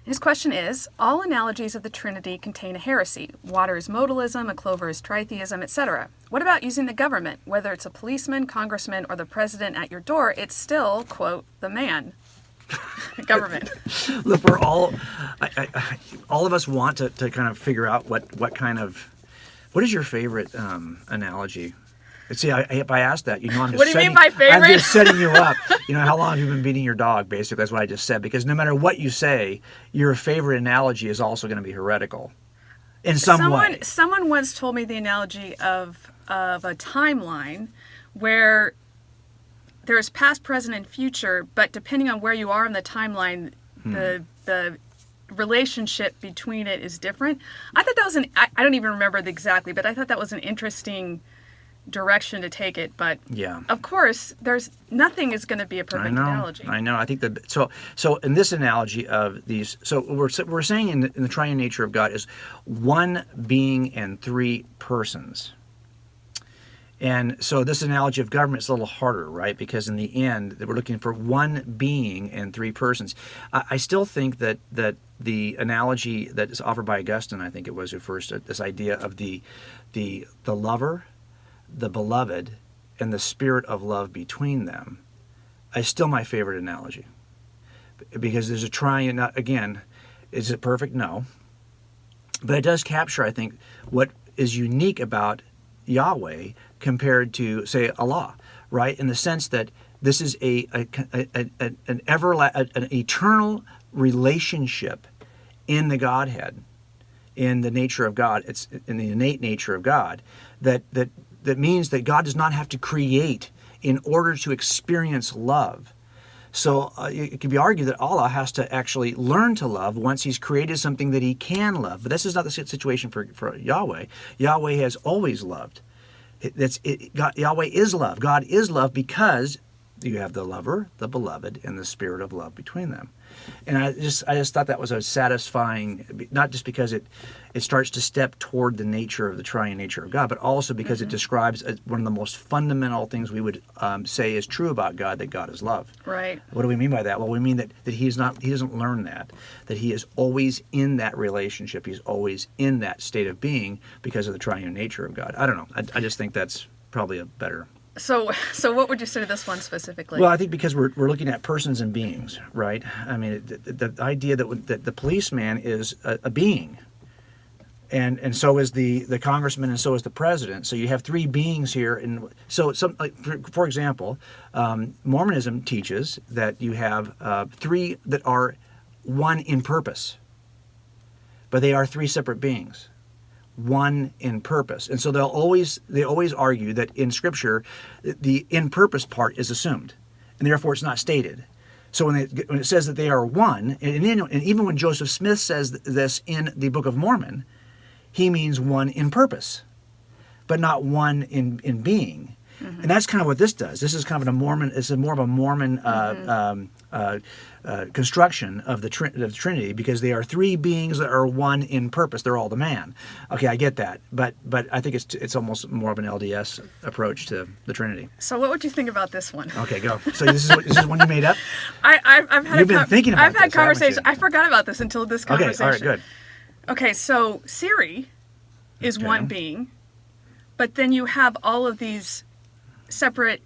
His question is, all analogies of the Trinity contain a heresy. Water is modalism, a clover is tritheism, etc. What about using the government? Whether it's a policeman, congressman, or the president at your door, it's still, quote, the man. Government. Look, we're all of us want to kind of figure out what is your favorite analogy? See, if I asked that, I'm just what do you mean my favorite? I'm just setting you up. How long have you been beating your dog, basically? That's what I just said. Because no matter what you say, your favorite analogy is also going to be heretical in some way. Someone once told me the analogy of a timeline where there's past, present, and future, but depending on where you are in the timeline, the relationship between it is different. I thought that was I don't even remember exactly, but I thought that was an interesting direction to take it. But yeah, of course, nothing is going to be a perfect analogy. I know. I think that so in this analogy of these, so we're saying in the triune nature of God is one being and three persons. And so this analogy of government is a little harder, right? Because in the end, we're looking for one being and three persons. I still think that the analogy that is offered by Augustine, I think it was, refers to this idea of the lover, the beloved, and the spirit of love between them is still my favorite analogy. Because there's a triune, again, is it perfect? No. But it does capture, I think, what is unique about Yahweh compared to, say, Allah, right? In the sense that this is an eternal relationship in the Godhead, in the nature of God. It's in the innate nature of God that means that God does not have to create in order to experience love. So it could be argued that Allah has to actually learn to love once He's created something that He can love. But this is not the situation for Yahweh. Yahweh has always loved. Yahweh is love. God is love because you have the lover, the beloved, and the spirit of love between them. And I just thought that was a satisfying, not just because it starts to step toward the nature of the triune nature of God, but also because it describes one of the most fundamental things we would say is true about God, that God is love. Right. What do we mean by that? Well, we mean that He doesn't learn that He is always in that relationship. He's always in that state of being because of the triune nature of God. I don't know. I just think that's probably a better... So what would you say to this one specifically? Well, I think because we're looking at persons and beings, right? I mean, the idea that the policeman is a being, and so is the congressman, and so is the president. So you have three beings here, and so for example, Mormonism teaches that you have three that are one in purpose, but they are three separate beings. One in purpose. And so they always argue that in Scripture the in purpose part is assumed, and therefore it's not stated. So when it says that they are one, and even when Joseph Smith says this in the Book of Mormon, he means one in purpose, but not one in being. And that's kind of what this does. This is kind of more of a Mormon construction of the Trinity, because they are three beings that are one in purpose. They're all the man. Okay, I get that, but I think it's almost more of an LDS approach to the Trinity. So what would you think about this one? Okay, go. So this is one you made up? I've had You've been thinking about this. I've had conversations. I forgot about this until this conversation. Okay, all right, good. Okay, so Siri is one being, but then you have all of these separate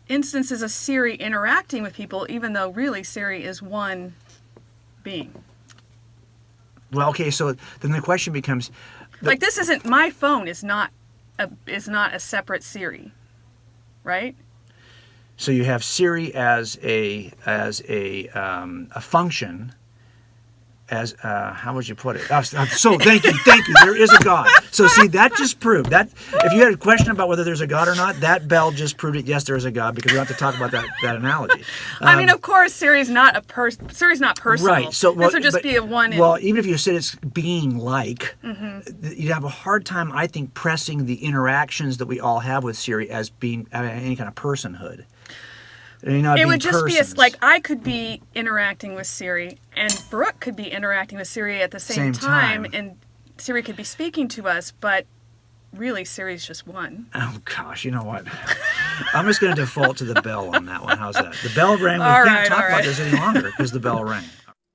instances of Siri interacting with people, even though really Siri is one being. Well, okay, so then the question becomes, like, this isn't, my phone is not a separate Siri, right? So you have Siri as a function. As how would you put it? So thank you. There is a God. So see, that just proved that if you had a question about whether there's a God or not, that bell just proved it. Yes, there is a God, because we don't have to talk about that analogy. I mean, of course, Siri's not personal. Right. So this would just be a one. Well, even if you said it's being like, you'd have a hard time, I think, pressing the interactions that we all have with Siri as being any kind of personhood. It would just be like I could be interacting with Siri, and Brooke could be interacting with Siri at the same time, and Siri could be speaking to us, but really series just one. Oh gosh, you know what? I'm just going to default to the bell on that one. How's that? The bell rang. We All can't right, talk all about right. this any longer because the bell rang.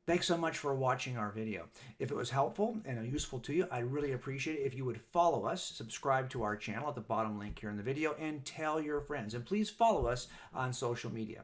Thanks so much for watching our video. If it was helpful and useful to you, I'd really appreciate it if you would follow us, subscribe to our channel at the bottom link here in the video, and tell your friends. And please follow us on social media.